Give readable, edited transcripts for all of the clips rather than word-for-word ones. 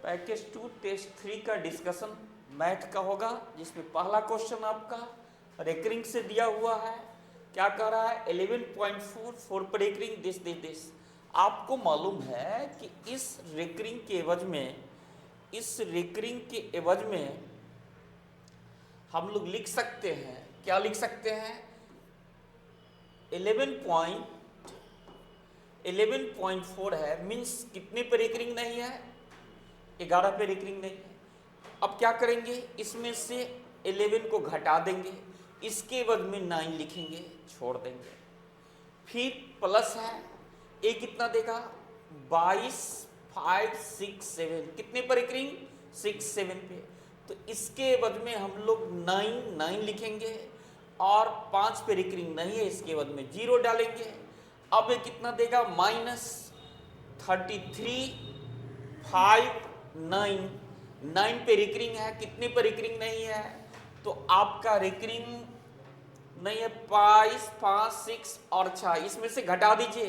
Package 2 test 3 का discussion math का होगा, जिसमें पहला क्वेश्चन आपका रेकरिंग से दिया हुआ है। क्या कह रहा है? 11.4 फॉर रेकरिंग दिस। आपको मालूम है कि इस रेकरिंग के एवज में हम लोग लिख सकते हैं, क्या लिख सकते हैं? 11.4 है, मीन्स कितने पे रेकरिंग नहीं है? 11 पे रेकरिंग नहीं है। अब क्या करेंगे? इसमें से 11 को घटा देंगे, इसके एवज में 9 लिखेंगे, छोड़ देंगे। फिर प्लस है, ए कितना देगा? 22, 5, 6, 7। कितने पर रेकरिंग? 6, 7 पे। तो इसके एवज में हम लोग 9 लिखेंगे, और 5 पे रेकरिंग नहीं है, इसके एवज में 0 डालेंगे। अब ये कितना देगा? -33, 5, 9 पे रिकरिंग है, कितने पे रिकरिंग नहीं है? तो आपका रिकरिंग नहीं है 22, 5, 6 और 6, इसमें से घटा दीजिए,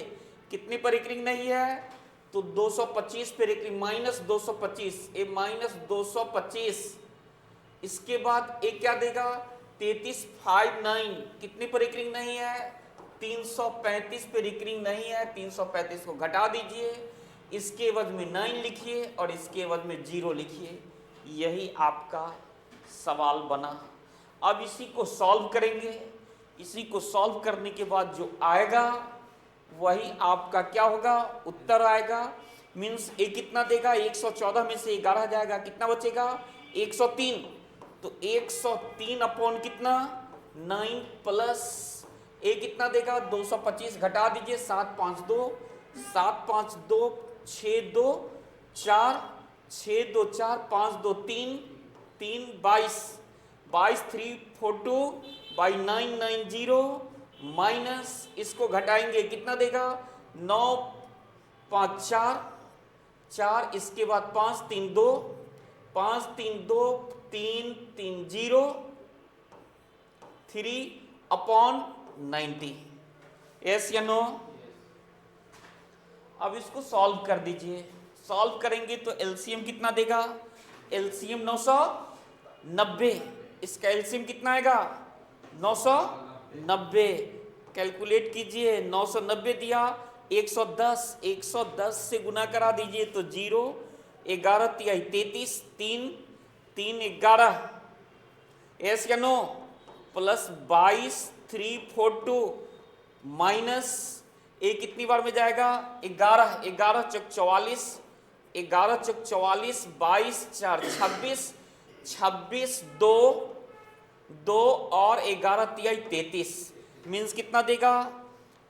कितने पर रिकरिंग नहीं है? तो 225 पे रिकरिंग, -225, ये -225। इसके बाद एक क्या देगा? 33, 5, 9, कितने पर रिकरिंग नहीं है? 335 पे रिकरिंग नहीं है, 335 को घटा दीजिए, इसके एवज में 9 लिखिए और इसके एवज में 0 लिखिए। यही आपका सवाल बना। अब इसी को सॉल्व करेंगे। इसी को सॉल्व करने के बाद जो आएगा वही आपका क्या होगा? उत्तर आएगा। मीन्स ए कितना देगा? 114 में से 11 जाएगा, कितना बचेगा? 103। तो 103 अपॉन कितना? 9 प्लस ए कितना देगा? 225, घटा दीजिए, 7, 5, 2, 7, 5, 2, 6, 2, 4, 6, 2, 4, 5, 2, 3, 3, 22, 22, 3, 4, 2, बाई 9, 9, 0, माइनस इसको घटाएंगे, कितना देगा? 9, 5, 4, 4, इसके बाद 5, 3, 2, 5, 3, 2, 3, 3, 0, 3 अपॉन 90। यस या नो? अब इसको सॉल्व कर दीजिए। सॉल्व करेंगे तो एलसीएम कितना देगा? एलसीएम 990। इसका एलसीएम कितना आएगा? 990। कैलकुलेट कीजिए, 990 दिया, 110, 110 से गुना करा दीजिए तो 0, 11 तिहाई 33, 3, 3, 11। यस या नो? प्लस 22, 3, 4, 2, माइनस ए कितनी बार में जाएगा? 11, 11 चौक 44, 11 चौक 44, 22, 4, 26, 26, 2, 2 और 11 तिहाई 33। मीन्स कितना देगा?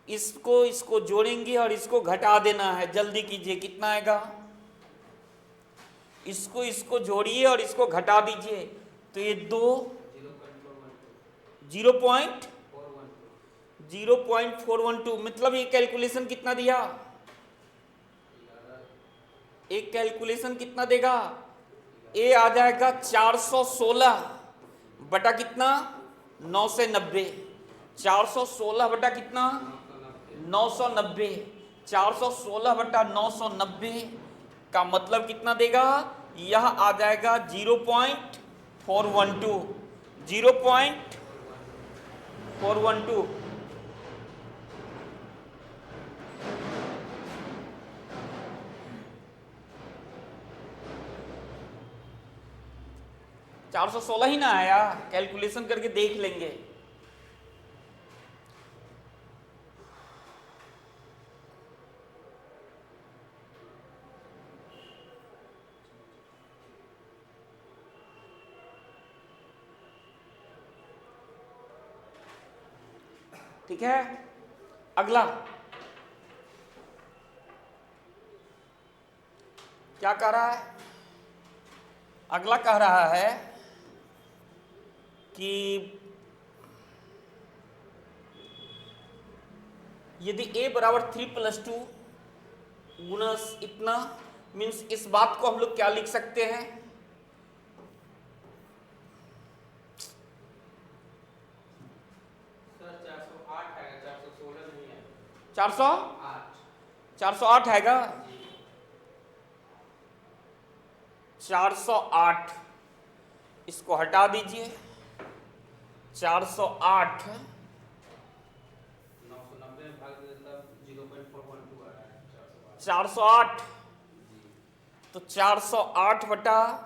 इसको जोड़ेंगे और इसको घटा देना है, जल्दी कीजिए, कितना आएगा? इसको जोड़िए और इसको घटा दीजिए, तो ये 2 0.412, मतलब ये कैलकुलेशन कितना दिया? एक कैलकुलेशन कितना देगा? ए आ जाएगा 416 बटा कितना? 990। 416 बटा कितना? 990। 416 बटा 990 का मतलब कितना देगा? यह आ जाएगा 0.412। 0.412। 416 ही ना आया? कैलकुलेशन करके देख लेंगे। ठीक है, अगला क्या कह रहा है? अगला कह रहा है कि यदि a बराबर 3 + 2 गुना इतना, मीन्स इस बात को हम लोग क्या लिख सकते हैं? सर 408 है, 416 नहीं है। 408 आएगा। 408, इसको हटा दीजिए। 408 408, तो 408 बटा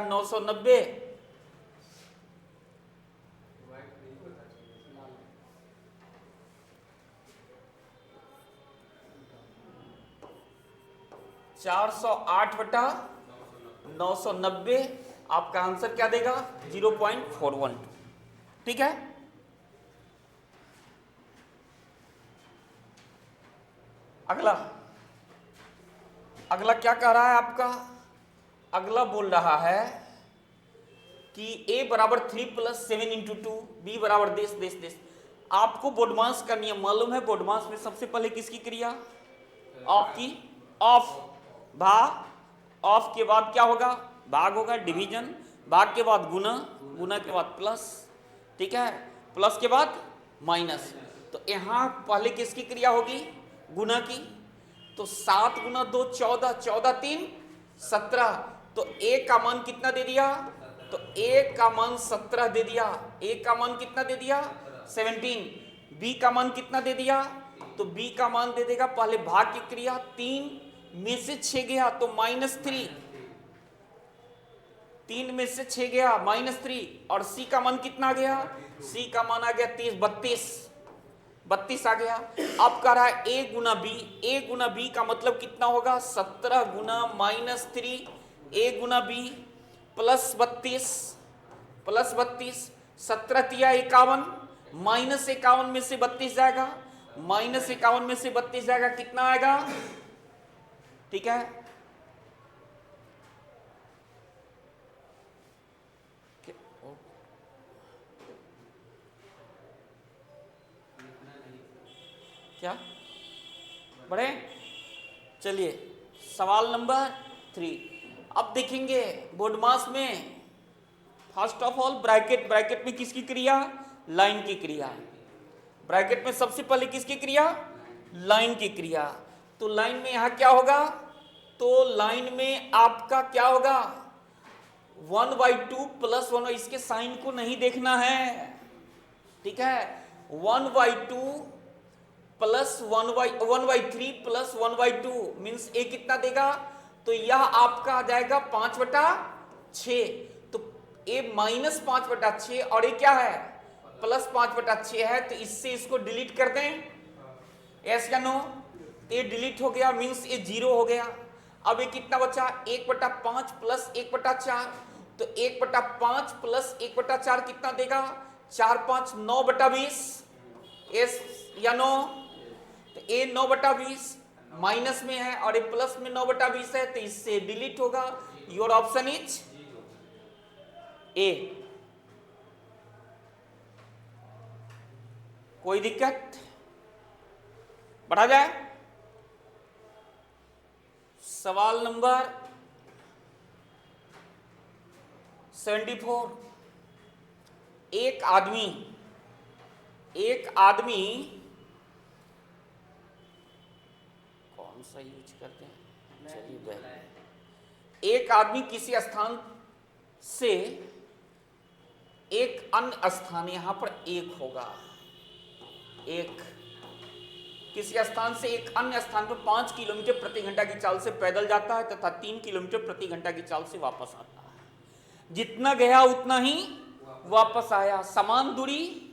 990, चार सौ आठ बटा 990, आपका आंसर क्या देगा? 0.412। ठीक है, अगला क्या कह रहा है आपका? अगला बोल रहा है कि a बराबर 3 + 7 × 2, b बराबर देश। आपको बोडमास का नियम मालूम है। बोडमास में सबसे पहले किसकी क्रिया? ऑफ की। ऑफ, भाग, ऑफ के बाद क्या होगा? भाग होगा, डिवीजन, भाग के बाद गुना, गुना के बाद प्लस, ठीक है, प्लस के बाद माइनस। तो यहां पहले किसकी क्रिया होगी? गुना की। तो 7 × 2 14, 14 3 17, तो a का मान कितना दे दिया? तो a का मान 17 दे दिया। a का मान कितना दे दिया? 17। b का मान कितना दे दिया? तो b का मान दे देगा, पहले भाग की क्रिया, 3 में से 6 गया तो -3, 3 में से 6 गया -3, और c का मान कितना आ गया? c का मान आ गया 32 आ गया। अब कह रहा है a × b, a × b का मतलब कितना होगा? 17 × -3, a × b +32, 17 तिया 51, -51 में से 32 जाएगा, -51 में से 32 जाएगा, कितना आएगा? ठीक है, क्या बढ़े? चलिए सवाल नंबर 3। अब देखेंगे बोडमास में, फर्स्ट ऑफ ऑल ब्रैकेट में किसकी क्रिया? लाइन की क्रिया। ब्रैकेट में सबसे पहले किसकी क्रिया? लाइन की क्रिया। तो लाइन में यहां क्या होगा? तो लाइन में आपका क्या होगा? 1/2 + 1, इसके साइन को नहीं देखना है, ठीक है। 1/2 + 1/3 + 1/2 मीन्स a कितना देगा? तो यह आपका आ जाएगा 5/6। तो a -5/6 और ये क्या है? +5/6 है। तो इससे इसको डिलीट कर दें, यस या नो? ये डिलीट हो गया, मीन्स ये 0 हो गया। अब ये कितना बचा? 1/5 + 1/4, तो 1/5 + 1/4 कितना देगा? 4 5 9/20, यस या नो? तो a 9/20 माइनस में है और ये प्लस में 9/20 है, तो इससे डिलीट होगा। Your option is a. कोई दिक्कत? बढ़ा जाए। सवाल नंबर 74। एक आदमी कौन सा यूज करते हैं? चलिए, एक आदमी किसी स्थान से एक अन्य स्थान, यहां पर एक होगा, एक किसी स्थान से एक अन्य स्थान पर 5 किलोमीटर प्रति घंटा की चाल से पैदल जाता है तथा 3 किलोमीटर प्रति घंटा की चाल से वापस आता है। जितना गया उतना ही वापस आया। समान दूरी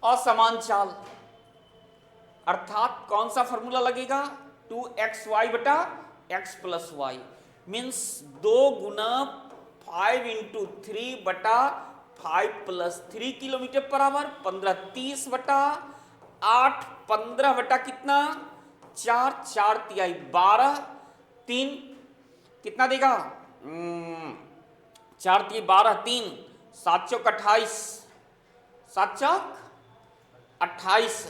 और समान चाल, अर्थात कौन सा फॉर्मूला लगेगा? 2xy बटा x + y मीन्स 2 × 5 × 3 बटा 5 + 3 किलोमीटर बराबर 15, 30 बटा 8, 15 बटा कितना? 4, 4 तिहाई 12, 3 कितना देगा? 4 तिहाई 12, 3 7 चौक 28, 7 चौक 28,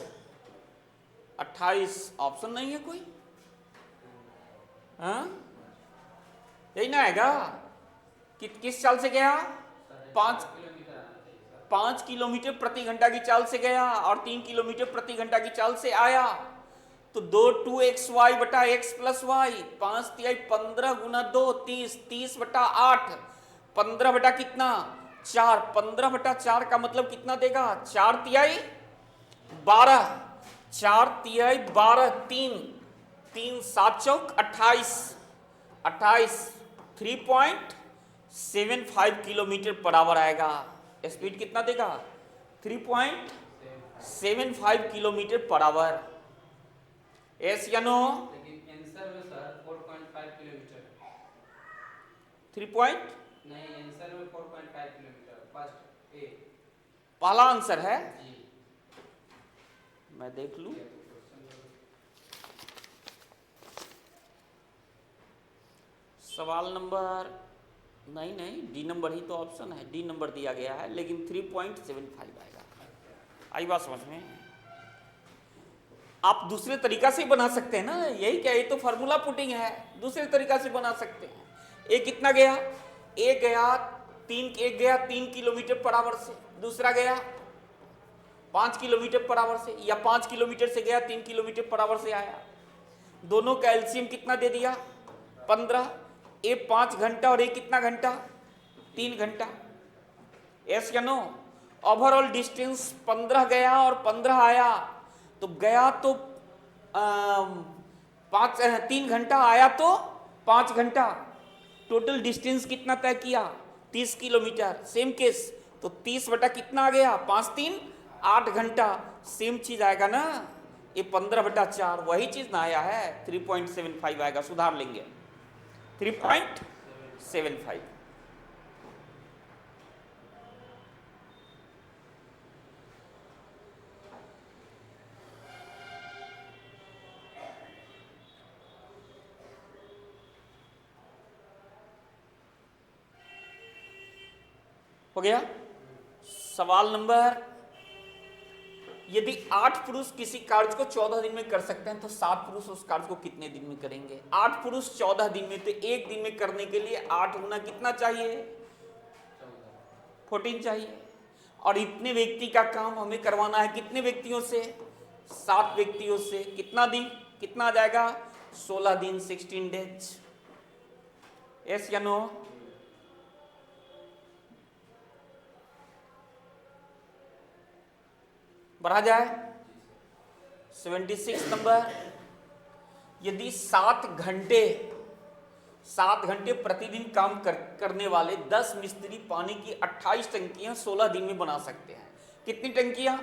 28 ऑप्शन नहीं है कोई? हाँ, यही ना आएगा। किस चाल से गया? 5 किलोमीटर प्रति घंटा की चाल से गया और 3 किलोमीटर प्रति घंटा की चाल से आया। तो 2 बटा एक्स प्लस वाई, 5 15 गुना 2 30, 30 बटा 8, 15 बटा कितना 4, 15 बटा 4 का मतलब कितना देगा 4 तिहाई 12, 4 तिहाई 12, 3 3 7 चौक 28, 28 3.75 किलोमीटर पर आवर आएगा। स्पीड कितना देगा 3.75 किलोमीटर पर आवर। एस या नो? आंसर में सर 4.5 किलोमीटर 3 पॉइंट नहीं, आंसर में 4.5 किलोमीटर फर्स्ट ए पहला आंसर है जी। मैं देख लूं। सवाल नंबर नहीं डी नंबर ही तो ऑप्शन है, डी नंबर दिया गया है, लेकिन 3.75 आएगा। आई बात समझ में? आप दूसरे तरीका से बना सकते हैं ना, यही क्या, ये तो फार्मूला पुटिंग है, दूसरे तरीका से बना सकते हैं। ए कितना गया, एक गया 3 किलोमीटर पर आवर से, दूसरा गया 5 किलोमीटर पर आवर से, या 5 किलोमीटर से गया 3 किलोमीटर पर आवर से आया। दोनों का एलसीएम कितना दे दिया 15। ए 5 घंटा और ए कितना घंटा 3 घंटा। यस या नो? ओवरऑल डिस्टेंस 15 गया और 15 आया, तो गया तो 3 घंटा, आया तो 5 घंटा। टोटल डिस्टेंस कितना तय किया 30 किलोमीटर। सेम केस, तो 30 बटा कितना आ गया 5 3 8 घंटा। सेम चीज आएगा ना, ये 15 बटा 4 वही चीज ना आया है, 3.75 आएगा। सुधार लेंगे 3.75। हो गया। सवाल नंबर, यदि 8 पुरुष किसी कार्य को 14 दिन में कर सकते हैं तो 7 पुरुष उस कार्य को कितने दिन में करेंगे? 8 पुरुष 14 दिन में, तो एक दिन में करने के लिए 8 गुना कितना चाहिए 14 चाहिए। और इतने व्यक्ति का काम हमें करवाना है कितने व्यक्तियों से 7 व्यक्तियों से। कितना दिन, कितना आ जाएगा 16 दिन 16 डेज। यस या नो? बढ़ा जाए 76 नंबर, यदि 7 घंटे प्रतिदिन काम करने वाले 10 मिस्त्री पानी की 28 टंकियां 16 दिन में बना सकते हैं। कितनी टंकियां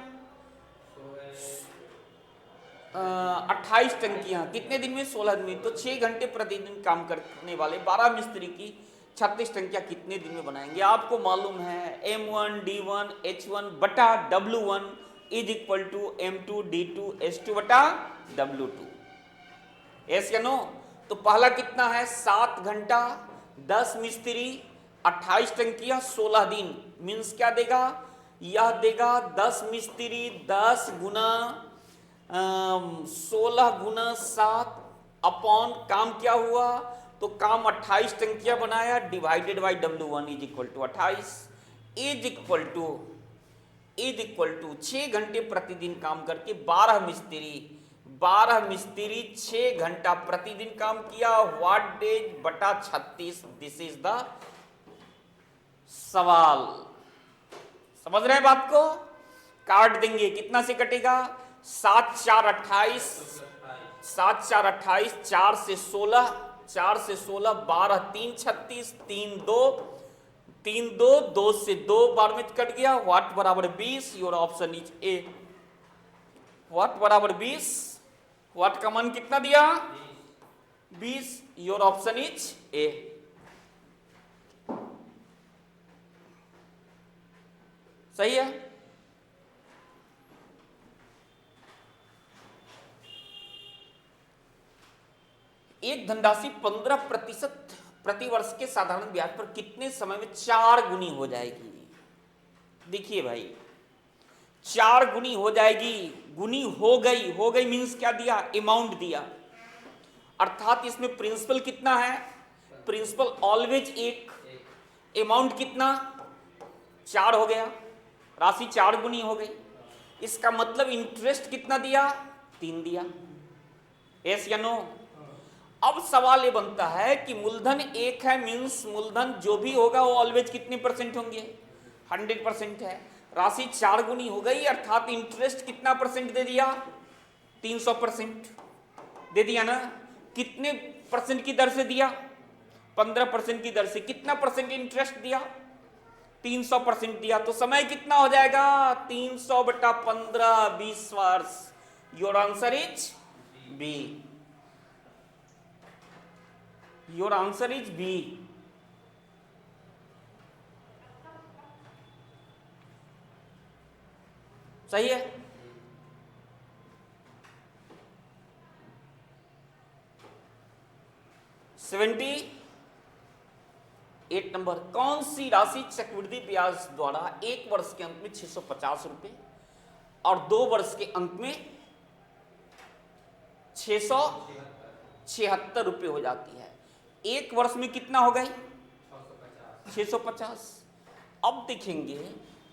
28 टंकियां कितने दिन में 16 दिन में। तो 6 घंटे प्रतिदिन काम करने वाले 12 मिस्त्री की 36 टंकियां कितने दिन में बनाएंगे? आपको मालूम है M1 D1 H1 बटा W1 is equal to M2 D2 H2 बटा W2। यस या नो? तो पहला कितना है 7 घंटा 10 मिस्त्री 28 टंकियां 16 दिन, मीन्स क्या देगा, यह देगा 10 मिस्त्री 10 गुना 16 गुना 7 अपॉन काम क्या हुआ, तो काम 28 टंकियां बनाया divided by W1 is equal to 28 is equal to 6 घंटे प्रतिदिन काम करके 12 मिस्त्री 6 घंटा प्रतिदिन काम किया, व्हाट डेज बटा 36। दिस इज द सवाल। समझ रहे हैं बात को? काट देंगे, कितना से कटेगा 7 4 28, 7 4 28, 4 से 16, 4 से 16, 12 3 36, 3 2 2 से 2 बार में कट गया, व्हाट बराबर 20। Your option is a. What बराबर 20, व्हाट का मान कितना दिया 20। Your option is a. सही है। एक धनराशि 15% प्रति वर्ष के साधारण ब्याज पर कितने समय में 4 गुनी हो जाएगी? देखिए भाई 4 गुनी हो जाएगी, गुनी हो गई मीन्स क्या दिया, अमाउंट दिया, अर्थात इसमें प्रिंसिपल कितना है, प्रिंसिपल ऑलवेज 1, अमाउंट कितना 4 हो गया, राशि 4 गुनी हो गई। इसका मतलब इंटरेस्ट कितना दिया 3 दिया। यस या नो? अब सवाल ये बनता है कि मूलधन एक है, मीन्स मूलधन जो भी होगा वो ऑलवेज कितने परसेंट होंगे? 100% है। राशि 4 गुनी हो गई, अर्थात इंटरेस्ट कितना परसेंट दे दिया? 300% दे दिया ना। कितने परसेंट की दर से दिया? 15% की दर से। कितना परसेंट इंटरेस्ट दिया? 300% दिया। तो समय कितना हो जाएगा? 300/15, 20 वर्ष। Your answer is B. Your answer is B. सही है। सेवेंटी 8 नंबर, कौन सी राशि चक्रवृद्धि ब्याज द्वारा एक वर्ष के अंत में 650 रुपए और 2 वर्ष के अंत में 676 रुपए हो जाती है? एक वर्ष में कितना हो गई? 650। अब देखेंगे,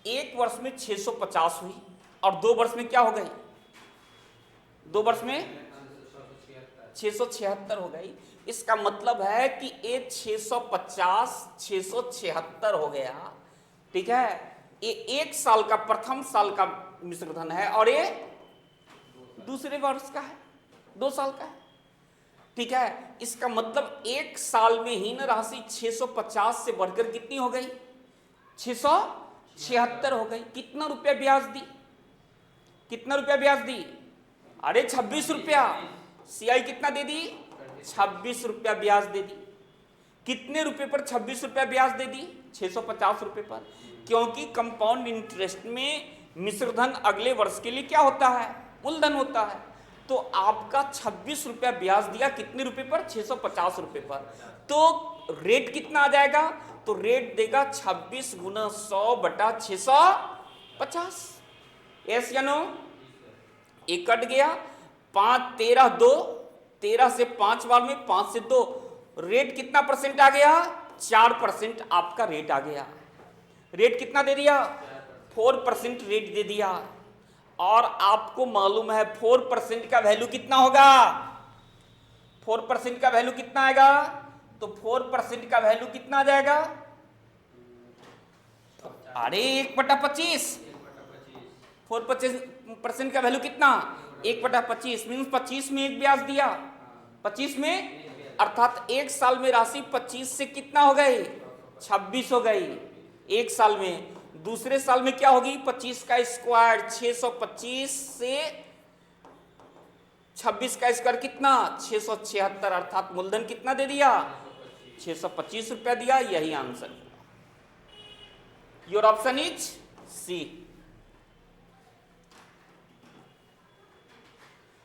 एक वर्ष में 650 हुई और 2 वर्ष में क्या हो गई? 2 वर्ष में 676 हो गई। इसका मतलब है कि ये 650 676 हो गया। ठीक है, ये एक साल का, प्रथम साल का मिश्रधन है और ये दूसरे वर्ष का है, 2 साल का है। ठीक है, इसका मतलब एक साल में ही ना राशि 650 से बढ़कर कितनी हो गई? 676 हो गई। कितना रुपया ब्याज दी? कितना रुपया ब्याज दी? अरे 26 रुपया। सीआई कितना दे दी? 26 रुपया ब्याज दे दी। कितने रुपए पर 26 रुपया ब्याज दे दी? 650 रुपए पर। क्योंकि कंपाउंड इंटरेस्ट में मिश्रधन अगले वर्ष के लिए क्या होता है? मूलधन होता है। तो आपका 26 रुपया ब्याज दिया, कितने रुपए पर? 650 रुपए पर। तो रेट कितना आ जाएगा? तो रेट देगा 26 गुना 100/650। यस या नो? एक कट गया, 5 13 2, 13 से 5 बार में 5 से 2, रेट कितना परसेंट आ गया? 4% आपका रेट आ गया। रेट कितना दे दिया? 4% रेट दे दिया। और आपको मालूम है 4% का वैल्यू कितना होगा? 4% का वैल्यू कितना आएगा? तो 4% का वैल्यू कितना आ जाएगा? अरे 1/25। 4% का वैल्यू कितना? 1/25 मीन्स 25 में एक ब्याज दिया, 25 में, अर्थात एक साल में राशि 25 से कितना हो गई? 26 हो गई एक साल में। दूसरे साल में क्या होगी? 25 का स्क्वायर, 625 से 26 का स्क्वायर कितना? 676, अर्थात मूलधन कितना दे दिया? 625 रुपया दिया। यही answer. Your option is C.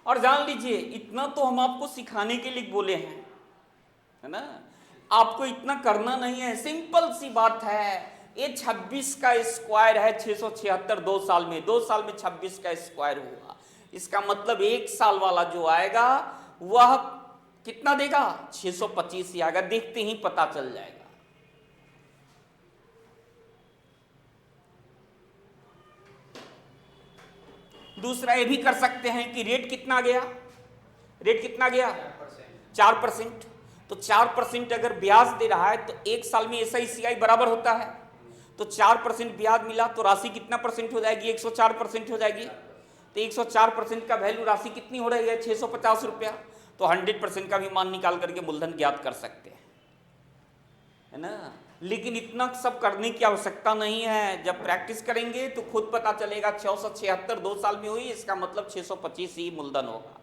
और जान लीजिए, इतना तो हम आपको सिखाने के लिए बोले हैं, है ना? आपको इतना करना नहीं है, सिंपल सी बात है। ये 26 का स्क्वायर है 676 2 साल में, 2 साल में 26 का स्क्वायर हुआ। इसका मतलब एक साल वाला जो आएगा वह कितना देगा? 625 ही आएगा। देखते ही पता चल जाएगा। दूसरा ये भी कर सकते हैं कि रेट कितना गया? रेट कितना गया? 4%। तो 4% अगर ब्याज दे रहा है तो एक साल में ऐसा ही सीआई बराबर होता है। तो 4% ब्याज मिला तो राशि कितना परसेंट हो जाएगी? 104% हो जाएगी। तो 104% का वैल्यू राशि कितनी हो रही है? 650 रुपया। तो 100% का भी मान निकाल करके मूलधन ज्ञात कर सकते हैं, है ना? लेकिन इतना सब करने की आवश्यकता नहीं है। जब प्रैक्टिस करेंगे तो खुद पता चलेगा 676 2 साल में हुई, इसका मतलब 625 ही मूलधन होगा।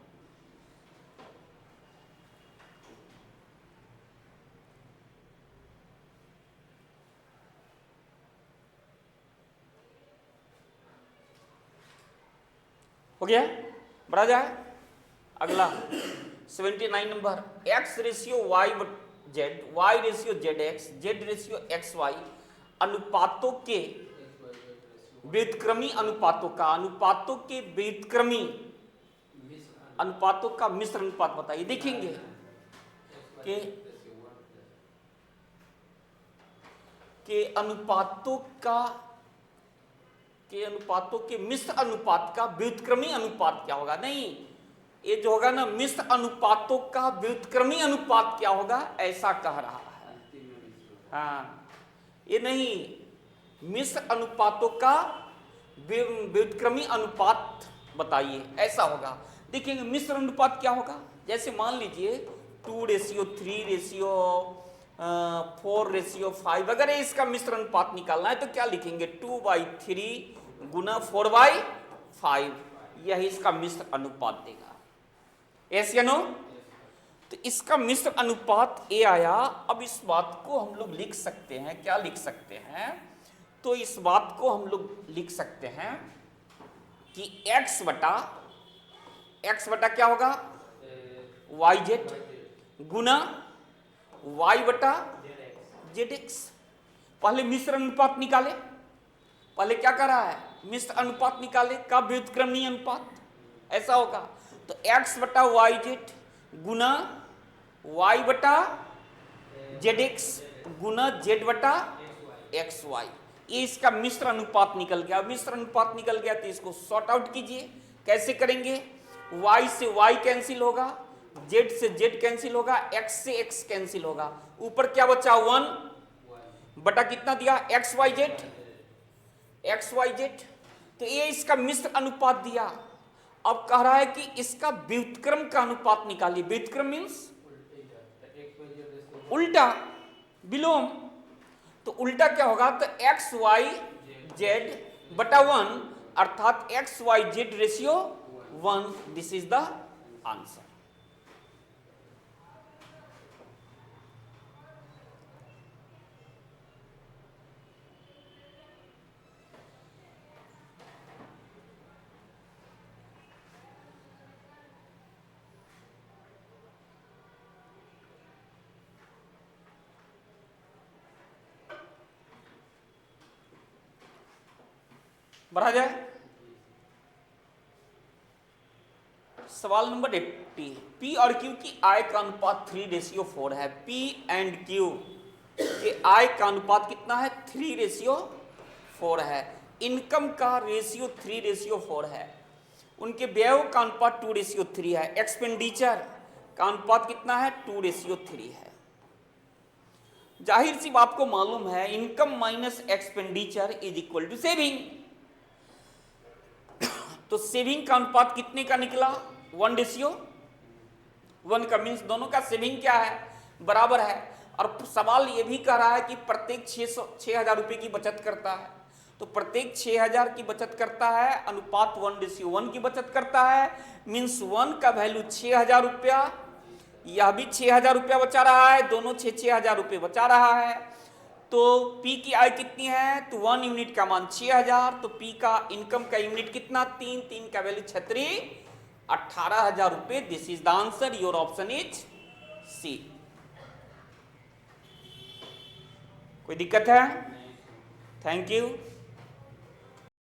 हो गया? बढ़ा जाए अगला 79 number, X ratio Y Z, Y ratio Z X, Z ratio X Y अनुपातों के व्युत्क्रमी अनुपातों का, अनुपातों के व्युत्क्रमी अनुपातों का मिश्र अनुपात बताइए। देखेंगे कि अनुपातों के मिश्र अनुपात का व्युत्क्रमी अनुपात क्या होगा? नहीं, ये जो होगा ना मिश्र अनुपातों का व्युत्क्रमी अनुपात क्या होगा ऐसा कह रहा है। हाँ, ये नहीं, मिश्र अनुपातों का व्युत्क्रमी अनुपात बताइए, ऐसा होगा। देखेंगे मिश्र अनुपात क्या होगा, जैसे मान लीजिए 2:3:4:5, अगर इसका मिश्र अनुपात निकालना है तो क्या लिखेंगे 2/3 गुना 4/5, यही इसका मिश्र अनुपात देगा। यस या नो? तो इसका मिश्र अनुपात ए आया। अब इस बात को हम लोग लिख सकते हैं, क्या लिख सकते हैं, तो इस बात को हम लोग लिख सकते हैं कि x बटा क्या होगा yz गुना y बटा zx। पहले मिश्र अनुपात निकाले, पहले क्या कर रहा है, मिश्र अनुपात निकाले का व्युत्क्रमणीय अनुपात, ऐसा होगा। तो x बटा yz गुना y बटा zx गुना z बटा xy, ये इसका मिश्र अनुपात निकल गया। मिश्र अनुपात निकल गया तो इसको सॉर्ट आउट कीजिए। कैसे करेंगे, y से y कैंसिल होगा, z से z कैंसिल होगा, x से x कैंसिल होगा, ऊपर क्या बचा 1 बटा कितना दिया xyz। तो ये इसका मिश्र अनुपात दिया। अब कह रहा है कि इसका व्युत्क्रम का अनुपात निकालिए। व्युत्क्रम मीन्स उल्टा, विलोम। तो उल्टा क्या होगा, तो xyz बटा 1 अर्थात xyz ratio 1, this is the answer. बढ़ा जाए। सवाल नंबर 80, P और Q की आय का अनुपात 3:4 है। P एंड Q के आय का अनुपात कितना है 3:4 है। इनकम का रेशियो 3:4 है। उनके व्यय का अनुपात 2:3 है। एक्सपेंडिचर का अनुपात कितना है 2:3 है। जाहिर सी बात को मालूम है, income minus expenditure is equal to saving. तो सेविंग का अनुपात कितने का निकला 1:1 का, मीन्स दोनों का सेविंग क्या है बराबर है। और सवाल ये भी कह रहा है कि प्रत्येक 6,000 रुपये की बचत करता है, तो प्रत्येक 6,000 की बचत करता है, अनुपात 1:1 की बचत करता है, मीन्स 1 का वैल्यू 6,000 रुपया, यह भी 6,000 रुपया बचा रहा है, दोनों 6,000 रुपये बचा रहा है। तो P की आय कितनी है, तो 1 यूनिट का मान 6,000, तो P का इनकम का यूनिट कितना 3 का वैल्यू 18,000 रुपये। This is the answer, your option is C. कोई दिक्कत है? Thank you.